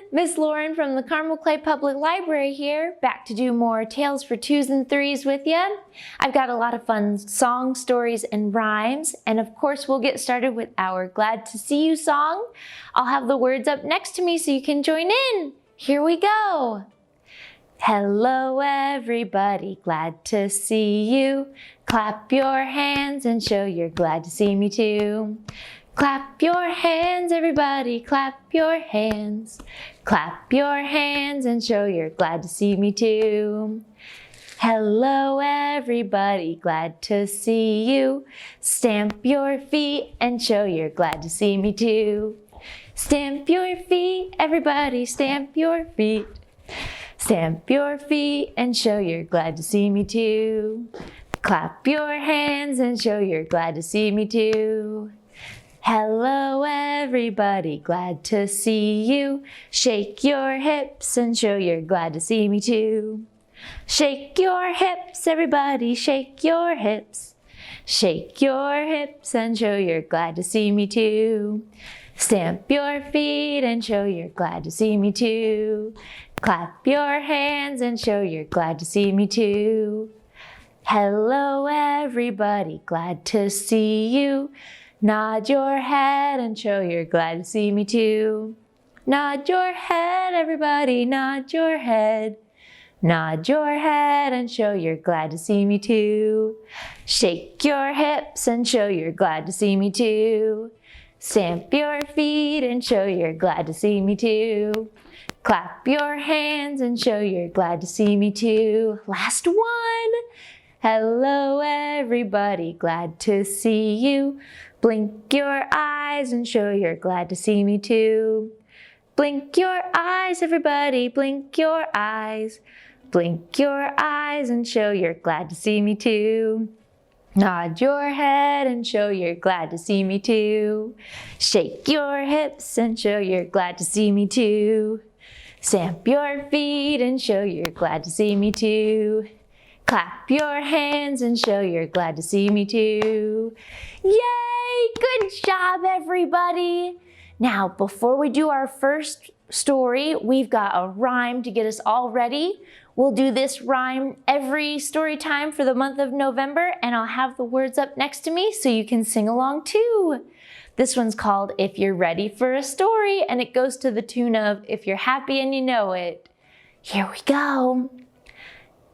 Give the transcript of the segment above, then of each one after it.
Miss Lauren from the Carmel Clay Public Library here, back to do more Tales for Twos and Threes with you. I've got a lot of fun songs, stories, and rhymes, and of course we'll get started with our Glad to See You song. I'll have the words up next to me so you can join in. Here we go. Hello everybody, glad to see you. Clap your hands and show you're glad to see me too. Clap your hands, everybody, clap your hands. Clap your hands and show you're glad to see me too. Hello everybody, glad to see you. Stamp your feet and show you're glad to see me too. Stamp your feet, everybody, stamp your feet. Stamp your feet and show you're glad to see me too. Clap your hands and show you're glad to see me too. Hello everybody, glad to see you. Shake your hips and show you're glad to see me too. Shake your hips, everybody, shake your hips. Shake your hips and show you're glad to see me too. Stamp your feet and show you're glad to see me too. Clap your hands and show you're glad to see me too. Hello everybody, glad to see you. Nod your head and show you're glad to see me too. Nod your head, everybody, nod your head. Nod your head and show you're glad to see me too. Shake your hips and show you're glad to see me too. Stamp your feet and show you're glad to see me too. Clap your hands and show you're glad to see me too. Last one. Hello everybody, glad to see you. Blink your eyes and show you're glad to see me too. Blink your eyes, everybody, blink your eyes. Blink your eyes and show you're glad to see me too. Nod your head and show you're glad to see me too. Shake your hips and show you're glad to see me too. Stamp your feet and show you're glad to see me too. Clap your hands and show you're glad to see me too. Yay! Good job, everybody! Now, before we do our first story, we've got a rhyme to get us all ready. We'll do this rhyme every story time for the month of November, and I'll have the words up next to me so you can sing along too. This one's called If You're Ready for a Story, and it goes to the tune of If You're Happy and You Know It. Here we go.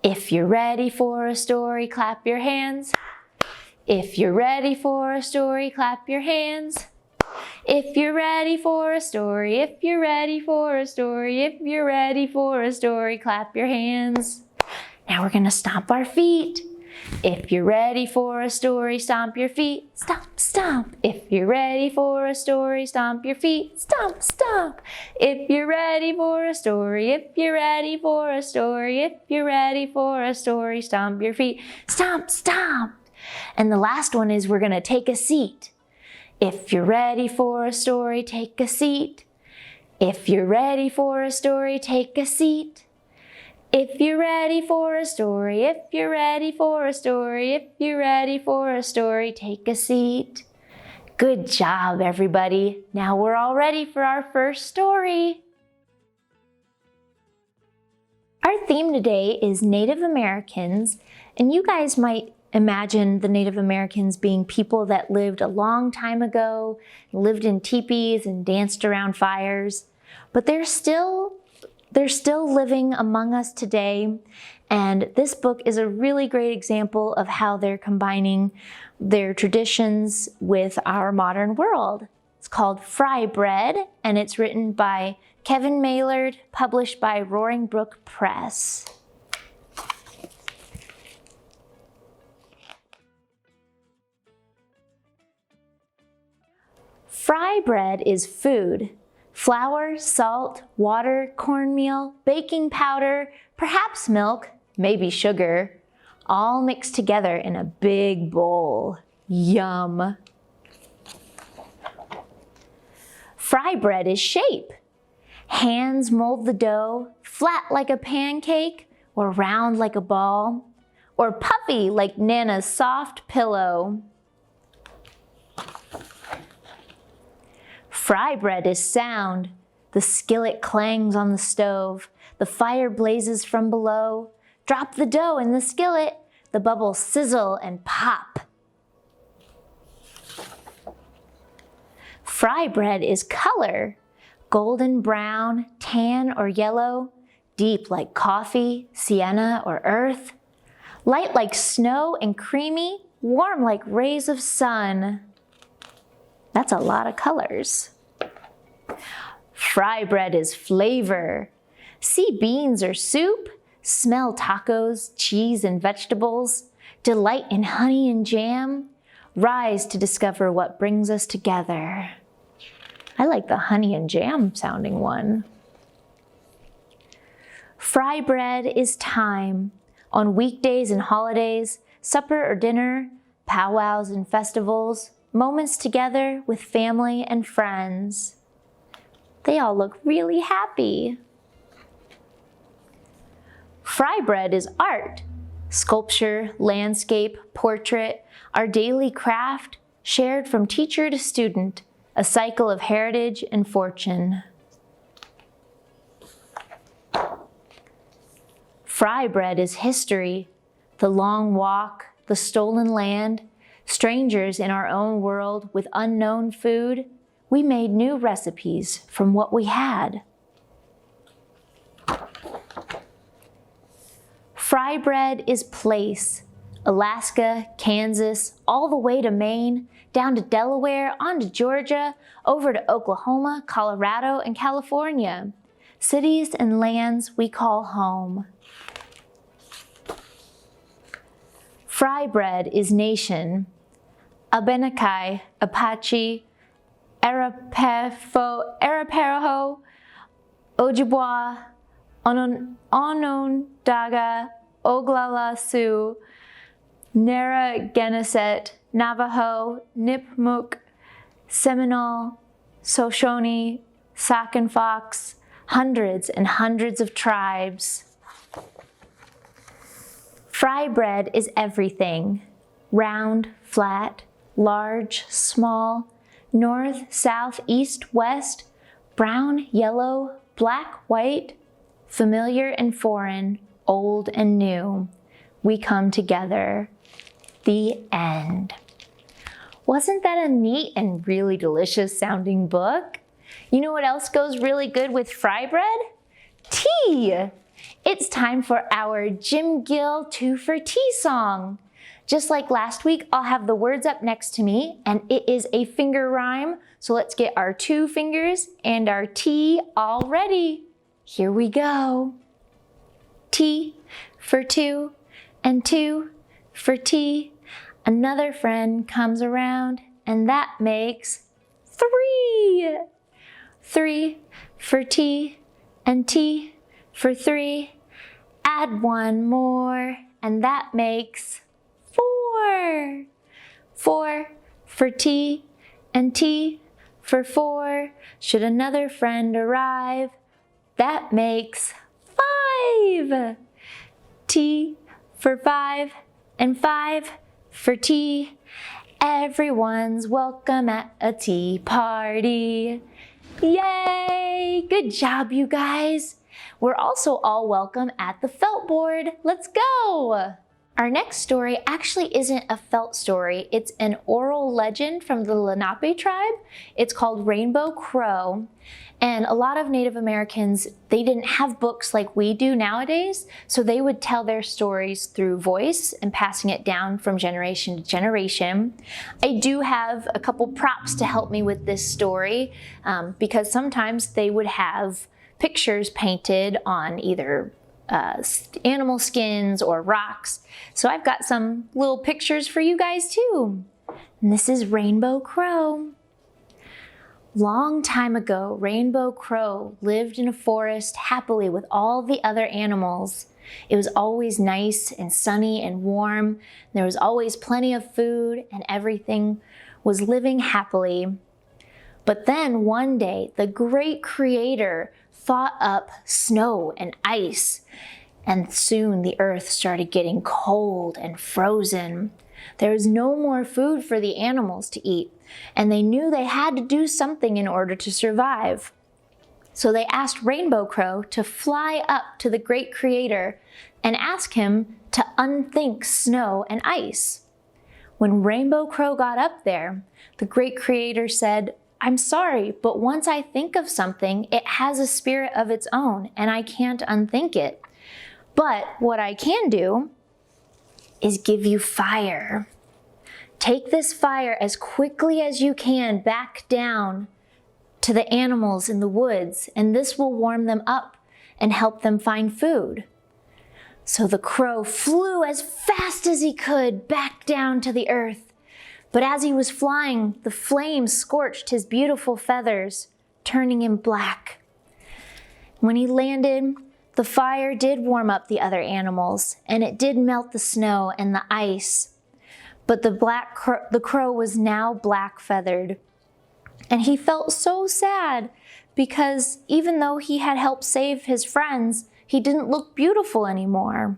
If you're ready for a story, clap your hands. If you're ready for a story, clap your hands. If you're ready for a story, if you're ready for a story, if you're ready for a story, clap your hands. Now we're gonna stomp our feet. If you're ready for a story, stomp your feet, stomp, stomp. If you're ready for a story, stomp your feet, stomp, stomp. If you're ready for a story, if you're ready for a story, if you're ready for a story, stomp your feet, stomp, stomp. And the last one is we're gonna take a seat. If you're ready for a story, take a seat. If you're ready for a story, take a seat. If you're ready for a story, if you're ready for a story, if you're ready for a story, take a seat. Good job, everybody. Now we're all ready for our first story. Our theme today is Native Americans, and you guys might imagine the Native Americans being people that lived a long time ago, lived in teepees and danced around fires, but they're still living among us today, and this book is a really great example of how they're combining their traditions with our modern world. It's called Fry Bread, and it's written by Kevin Maillard, published by Roaring Brook Press. Fry bread is food. Flour, salt, water, cornmeal, baking powder, perhaps milk, maybe sugar, all mixed together in a big bowl. Yum! Fry bread is shape. Hands mold the dough, flat like a pancake, or round like a ball, or puffy like Nana's soft pillow. Fry bread is sound. The skillet clangs on the stove. The fire blazes from below. Drop the dough in the skillet. The bubbles sizzle and pop. Fry bread is color. Golden brown, tan or yellow. Deep like coffee, sienna or earth. Light like snow and creamy. Warm like rays of sun. That's a lot of colors. Fry bread is flavor. See beans or soup. Smell tacos, cheese and vegetables. Delight in honey and jam. Rise to discover what brings us together. I like the honey and jam sounding one. Fry bread is time. On weekdays and holidays, supper or dinner, powwows and festivals, moments together with family and friends. They all look really happy. Fry bread is art. Sculpture, landscape, portrait, our daily craft, shared from teacher to student, a cycle of heritage and fortune. Fry bread is history, the long walk, the stolen land, strangers in our own world with unknown food. We made new recipes from what we had. Fry bread is place. Alaska, Kansas, all the way to Maine, down to Delaware, on to Georgia, over to Oklahoma, Colorado, and California. Cities and lands we call home. Fry bread is nation. Abenaki, Apache, Arapaho, Ojibwa, Onondaga, Oglala Sioux, Narragansett, Navajo, Nipmuc, Seminole, Shoshone, Sac and Fox, hundreds and hundreds of tribes. Fry bread is everything. Round, flat, large, small, north, south, east, west, brown, yellow, black, white, familiar and foreign, old and new. We come together. The end. Wasn't that a neat and really delicious sounding book? You know what else goes really good with fry bread? Tea! It's time for our Jim Gill 2 for Tea song. Just like last week, I'll have the words up next to me, and it is a finger rhyme. So let's get our 2 fingers and our tea all ready. Here we go. Tea for 2 and 2 for tea. Another friend comes around, and that makes 3. 3 for tea and tea for 3. Add 1 more, and that makes 4. 4 for tea and tea for 4. Should another friend arrive, that makes 5. Tea for 5 and 5 for tea. Everyone's welcome at a tea party. Yay! Good job, you guys. We're also all welcome at the felt board. Let's go! Our next story actually isn't a felt story. It's an oral legend from the Lenape tribe. It's called Rainbow Crow. And a lot of Native Americans, they didn't have books like we do nowadays, so they would tell their stories through voice and passing it down from generation to generation. I do have a couple props to help me with this story because sometimes they would have pictures painted on either animal skins or rocks. So I've got some little pictures for you guys too. And this is Rainbow Crow. Long time ago, Rainbow Crow lived in a forest happily with all the other animals. It was always nice and sunny and warm. There was always plenty of food and everything was living happily. But then one day, the great creator thought up snow and ice, and soon the earth started getting cold and frozen. There was no more food for the animals to eat, and they knew they had to do something in order to survive. So they asked Rainbow Crow to fly up to the great creator and ask him to unthink snow and ice. When Rainbow Crow got up there, the great creator said, "I'm sorry, but once I think of something, it has a spirit of its own and I can't unthink it. But what I can do is give you fire. Take this fire as quickly as you can back down to the animals in the woods, and this will warm them up and help them find food." So the crow flew as fast as he could back down to the earth. But as he was flying, the flames scorched his beautiful feathers, turning him black. When he landed, the fire did warm up the other animals, and it did melt the snow and the ice. But the crow was now black-feathered. And he felt so sad because even though he had helped save his friends, he didn't look beautiful anymore.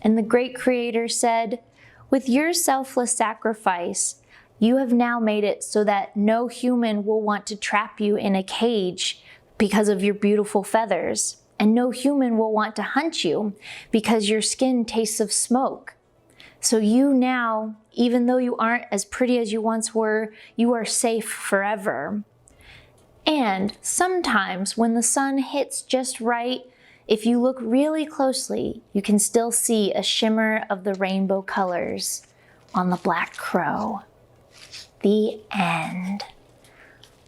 And the great creator said, "With your selfless sacrifice, you have now made it so that no human will want to trap you in a cage because of your beautiful feathers. And no human will want to hunt you because your skin tastes of smoke. So you now, even though you aren't as pretty as you once were, you are safe forever. And sometimes when the sun hits just right, if you look really closely, you can still see a shimmer of the rainbow colors on the black crow." The end.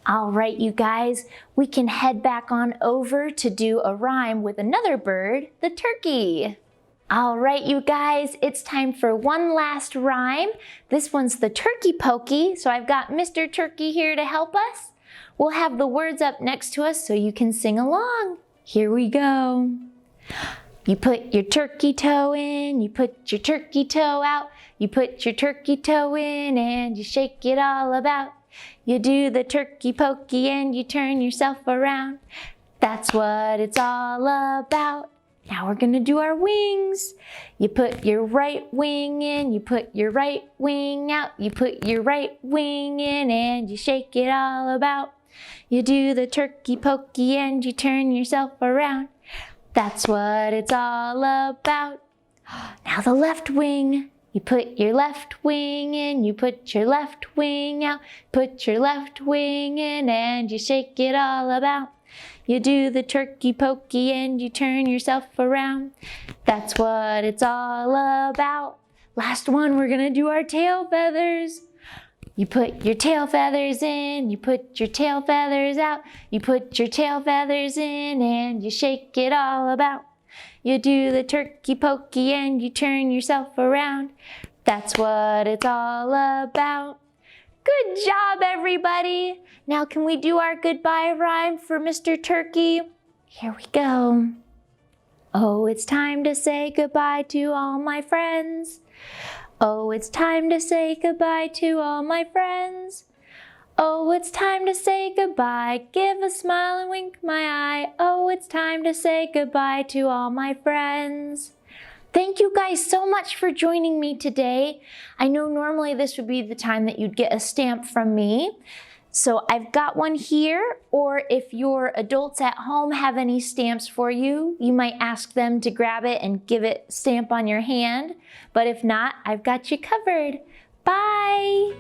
All right, you guys, we can head back on over to do a rhyme with another bird, the turkey. All right, you guys, it's time for one last rhyme. This one's the turkey pokey, so I've got Mr. Turkey here to help us. We'll have the words up next to us so you can sing along. Here we go. You put your turkey toe in, you put your turkey toe out, you put your turkey toe in and you shake it all about. You do the turkey pokey and you turn yourself around. That's what it's all about. Now we're gonna do our wings. You put your right wing in, you put your right wing out, you put your right wing in and you shake it all about. You do the turkey pokey and you turn yourself around. That's what it's all about. Now the left wing. You put your left wing in, you put your left wing out, put your left wing in and you shake it all about. You do the turkey pokey and you turn yourself around. That's what it's all about. Last one, we're gonna do our tail feathers. You put your tail feathers in, you put your tail feathers out, you put your tail feathers in and you shake it all about. You do the turkey pokey and you turn yourself around. That's what it's all about. Good job, everybody. Now can we do our goodbye rhyme for Mr. Turkey? Here we go. Oh, it's time to say goodbye to all my friends. Oh, it's time to say goodbye to all my friends. Oh, it's time to say goodbye. Give a smile and wink my eye. Oh, it's time to say goodbye to all my friends. Thank you guys so much for joining me today. I know normally this would be the time that you'd get a stamp from me. So I've got one here, or if your adults at home have any stamps for you, you might ask them to grab it and give it a stamp on your hand. But if not, I've got you covered. Bye!